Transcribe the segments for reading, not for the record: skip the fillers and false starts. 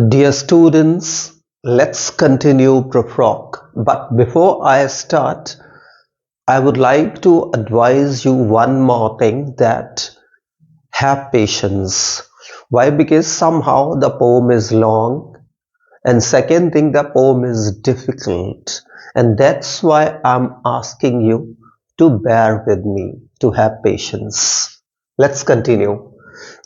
Dear students, let's continue Prufrock. But before I start, I would like to advise you one more thing, that have patience. Why? Because somehow the poem is long, and second thing, the poem is difficult, and that's why I'm asking you to bear with me, to have patience. Let's continue.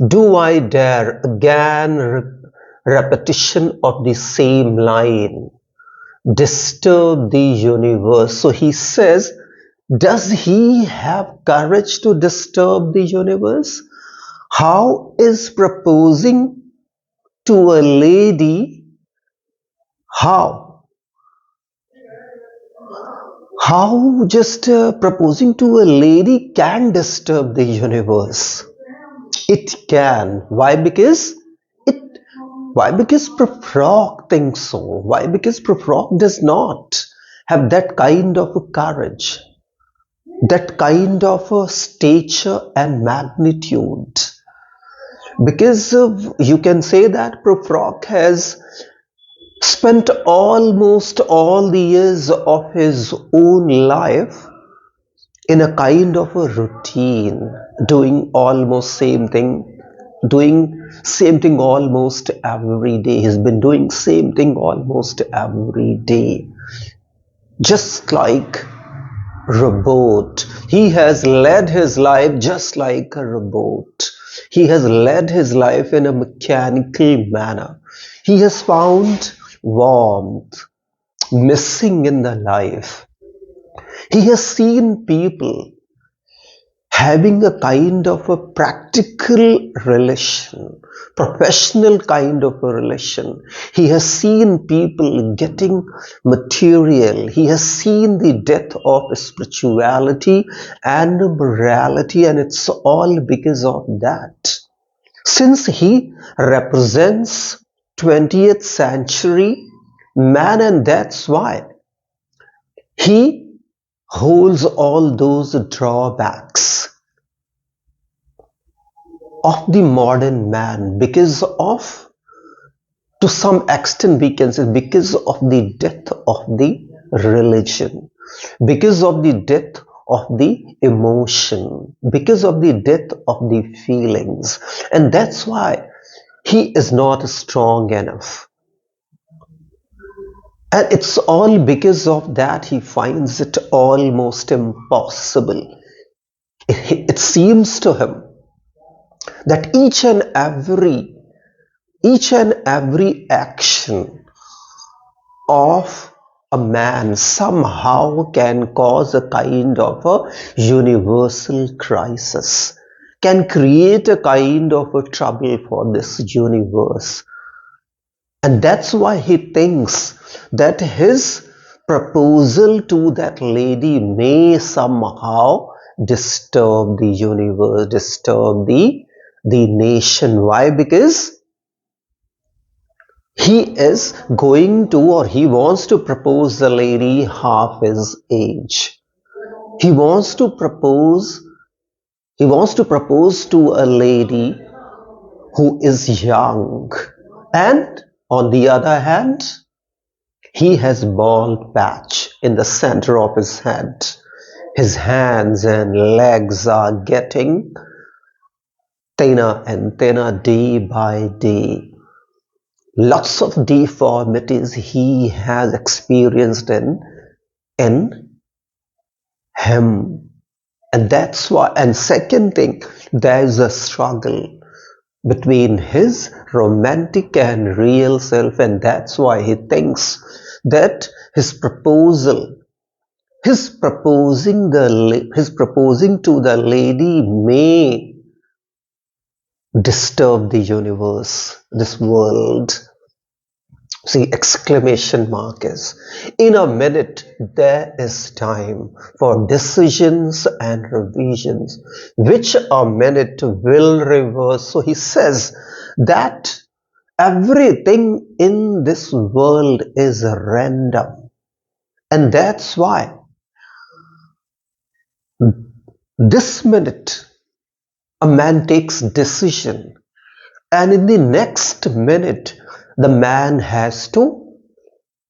Do I dare again repetition of the same line disturb the universe? So he says, does he have courage to disturb the universe? How is proposing to a lady, how just proposing to a lady can disturb the universe? It can. Why? Because Prufrock thinks so. Why? Because Prufrock does not have that kind of a courage, that kind of a stature and magnitude. Because you can say that Prufrock has spent almost all the years of his own life in a kind of a routine, doing almost same thing, almost every day. He's been doing same thing almost every day, just like robot. He has led his life just like a robot. He has led his life in a mechanical manner. He has found warmth missing in the life. He has seen people having a kind of a practical relation, professional kind of a relation. He has seen people getting material. He has seen the death of spirituality and morality, and it's all because of that. Since he represents 20th century man, and that's why he holds all those drawbacks of the modern man, because of, to some extent we can say, because of the death of the religion, because of the death of the emotion, because of the death of the feelings, and that's why he is not strong enough. And it's all because of that he finds it almost impossible. It seems to him that each and every action of a man somehow can cause a kind of a universal crisis, can create a kind of a trouble for this universe. And that's why he thinks that his proposal to that lady may somehow disturb the universe, disturb the nation. Why? Because he is going to, or he wants to propose a lady half his age. He wants to propose to a lady who is young, and on the other hand, he has bald patch in the center of his head. His hands and legs are getting thinner and thinner day by day. Lots of deformities he has experienced in him. And that's why, and second thing, there is a struggle between his romantic and real self, and that's why he thinks that his proposing to the lady may disturb the universe, this world. See, exclamation mark is, in a minute there is time for decisions and revisions, which a minute will reverse. So he says that everything in this world is random, and that's why this minute a man takes decision, and in the next minute the man has to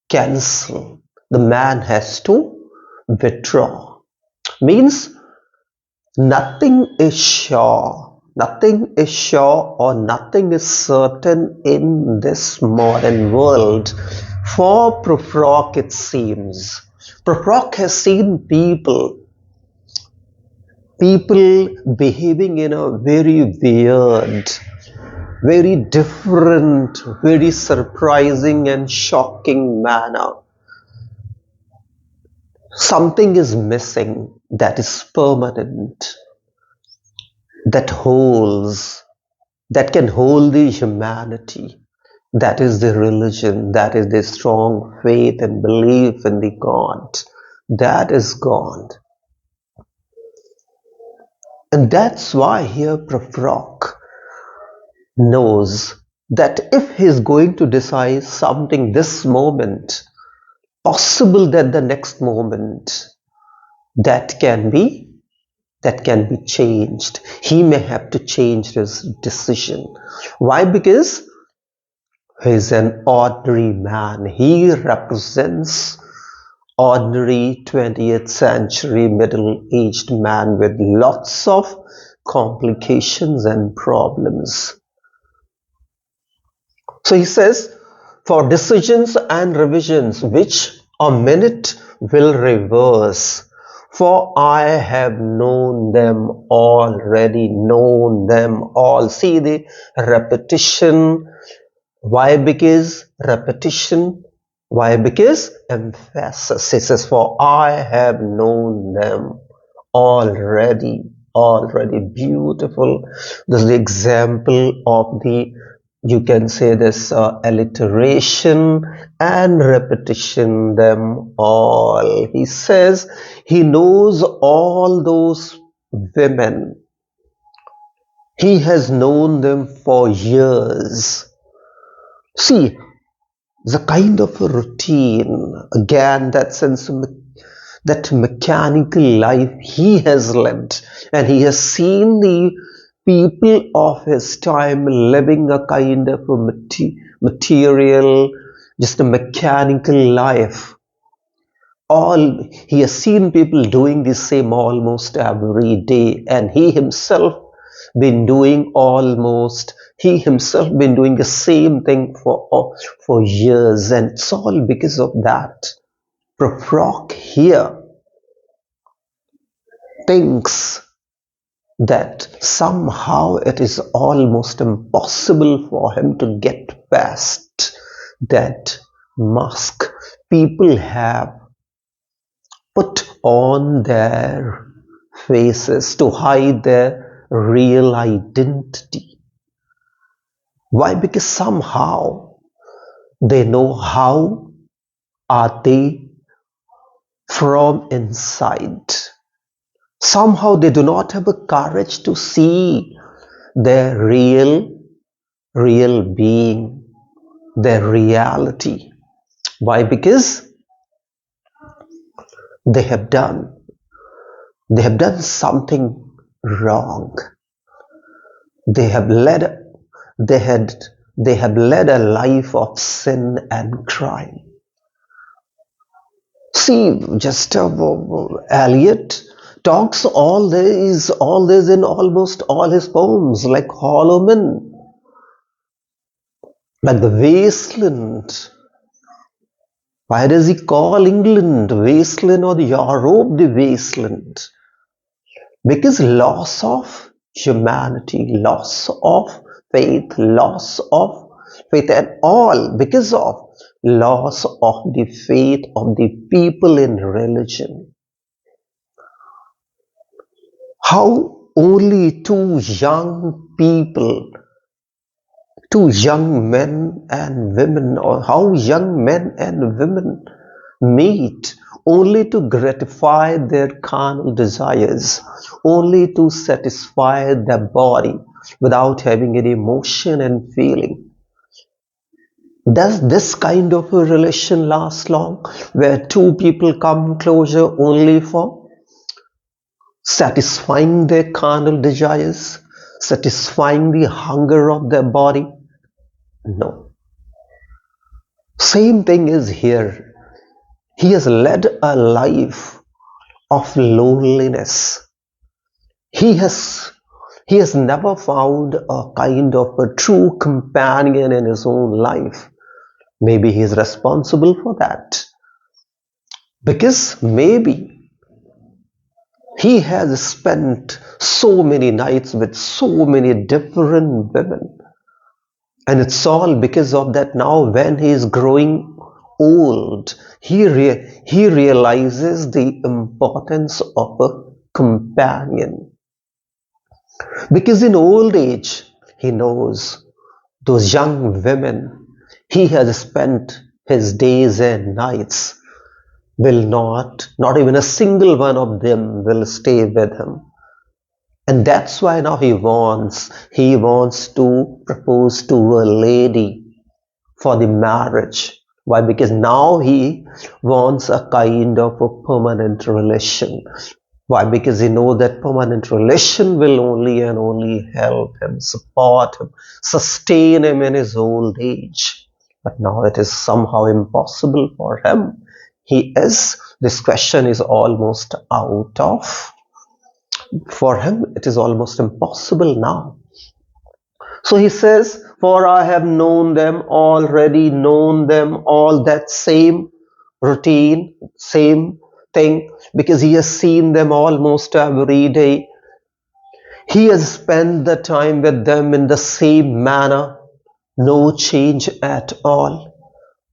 cancel, the man has to withdraw. Means nothing is sure, nothing is sure or nothing is certain in this modern world. For Prufrock, it seems. Prufrock has seen people behaving in a very weird, very different, very surprising and shocking manner. Something is missing that is permanent, that holds, that can hold the humanity. That is the religion, that is the strong faith and belief in the God. That is gone. And that's why here Prufrock knows that if he is going to decide something this moment, possible that the next moment that can be changed. He may have to change his decision. Why? Because he's an ordinary man. He represents ordinary 20th century middle-aged man with lots of complications and problems. So he says, for decisions and revisions which a minute will reverse, for I have known them already, known them all. See the repetition. Why? Because repetition. Why? Because emphasis. He says, for I have known them already. Already. Beautiful. This is the example of the, you can say this, alliteration and repetition, them all. He says he knows all those women. He has known them for years. See, the kind of a routine, again, that sense of that mechanical life he has led, and he has seen the people of his time living a kind of a material, just a mechanical life. All he has seen people doing the same almost every day, and he himself been doing the same thing for years, and it's all because of that. Prufrock here thinks that somehow it is almost impossible for him to get past that mask people have put on their faces to hide their real identity. Why? Because somehow they know how are they from inside. Somehow they do not have a courage to see their real being, their reality. Why? Because they have done something wrong. They have led a life of sin and crime. See, just Eliot talks all this in almost all his poems, like Hollow Men, like The Wasteland. Why does he call England wasteland or Europe the wasteland? Because loss of humanity, loss of faith and all, because of loss of the faith of the people in religion. How only two young men and women, or how young men and women meet only to gratify their carnal desires, only to satisfy their body without having any emotion and feeling. Does this kind of a relation last long, where two people come closer only for satisfying their carnal desires, satisfying the hunger of their body? No. Same thing is here. He has led a life of loneliness. He has never found a kind of a true companion in his own life. Maybe he is responsible for that. Because maybe he has spent so many nights with so many different women. And it's all because of that. Now when he is growing old, he realizes the importance of a companion. Because in old age, he knows those young women he has spent his days and nights will not even a single one of them will stay with him. And that's why now he wants to propose to a lady for the marriage. Why? Because now he wants a kind of a permanent relation. Why? Because he knows that permanent relation will only and only help him, support him, sustain him in his old age. But now it is somehow impossible for him. This question is almost out of, for him it is almost impossible now. So he says, for I have already known them all, that same routine, same thing, because he has seen them almost every day. He has spent the time with them in the same manner, no change at all.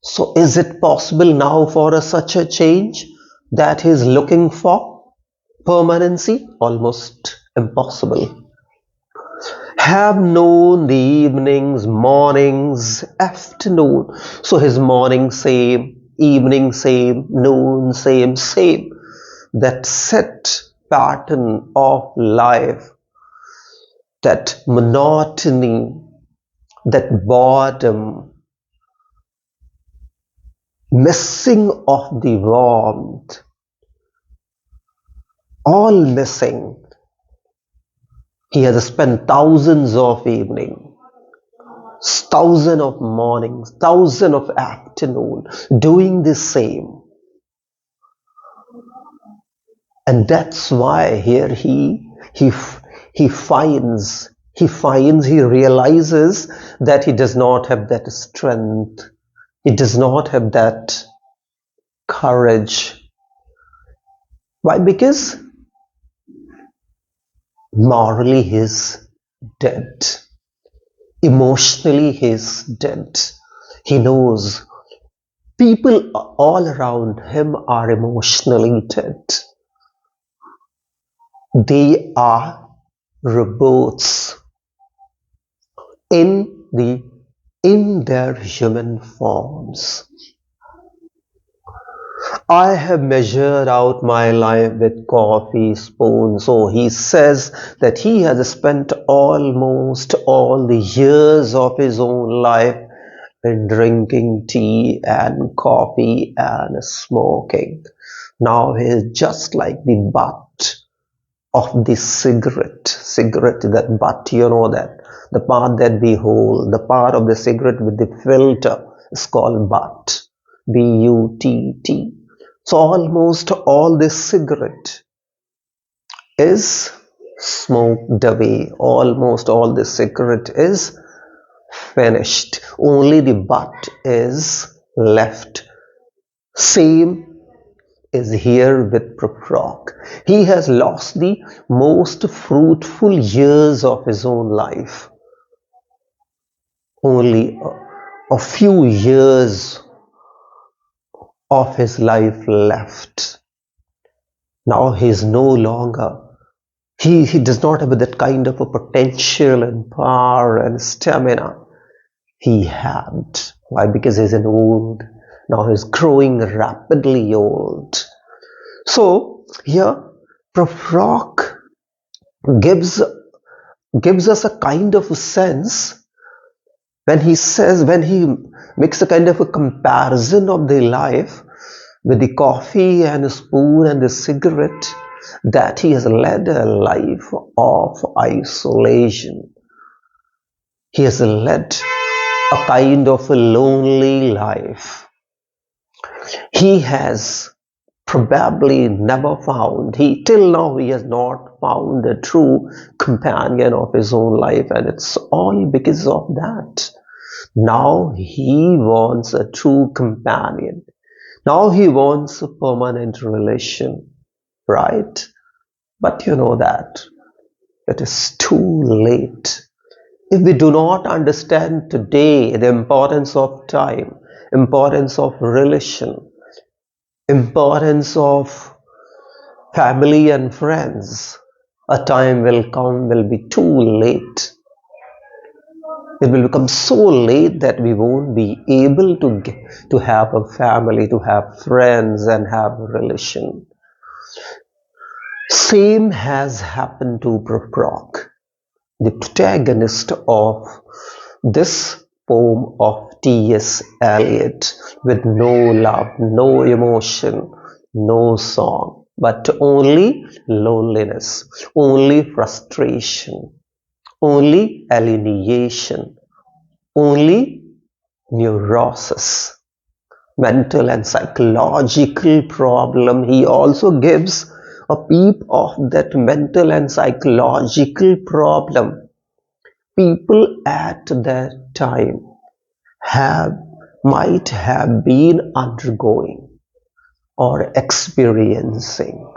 So is it possible now for such a change that he is looking for? Permanency? Almost impossible. Have known the evenings, mornings, afternoon. So his morning same, evening same, noon same. That set pattern of life, that monotony, that boredom, missing of the warmth, all missing. He has spent thousands of evenings, thousands of mornings, thousands of afternoons doing the same. And that's why here he realizes that he does not have that strength. He does not have that courage. Why? Because morally he is dead. Emotionally he is dead. He knows people all around him are emotionally dead. They are robots in their human forms. I have measured out my life with coffee spoons. So he says that he has spent almost all the years of his own life in drinking tea and coffee and smoking. Now he is just like the butt of the cigarette, that butt, you know, that the part that we hold, the part of the cigarette with the filter is called butt, B-U-T-T. So almost all this cigarette is smoked away. Almost all this cigarette is finished. Only the butt is left. Same is here with Prufrock. He has lost the most fruitful years of his own life. Only a few years of his life left. Now he is no longer, he does not have that kind of a potential and power and stamina he had. Why? Because he is an old. Now he is growing rapidly old. So here Prufrock gives us a kind of a sense when he makes a kind of a comparison of the life with the coffee and a spoon and the cigarette. that he has led a life of isolation. He has led a kind of a lonely life. He has probably never found, till now he has not found a true companion of his own life, and it's all because of that. Now he wants a true companion. Now he wants a permanent relation, right? But you know that it is too late. If we do not understand today the importance of time, importance of relation, importance of family and friends, a time will come, will be too late. It will become so late that we won't be able to have a family, to have friends and have a relation. Same has happened to Prufrock, the protagonist of this poem of T.S. Eliot, with no love, no emotion, no song, but only loneliness, only frustration, only alienation, only neurosis, mental and psychological problem. He also gives a peep of that mental and psychological problem people at that time have might have been undergoing or experiencing.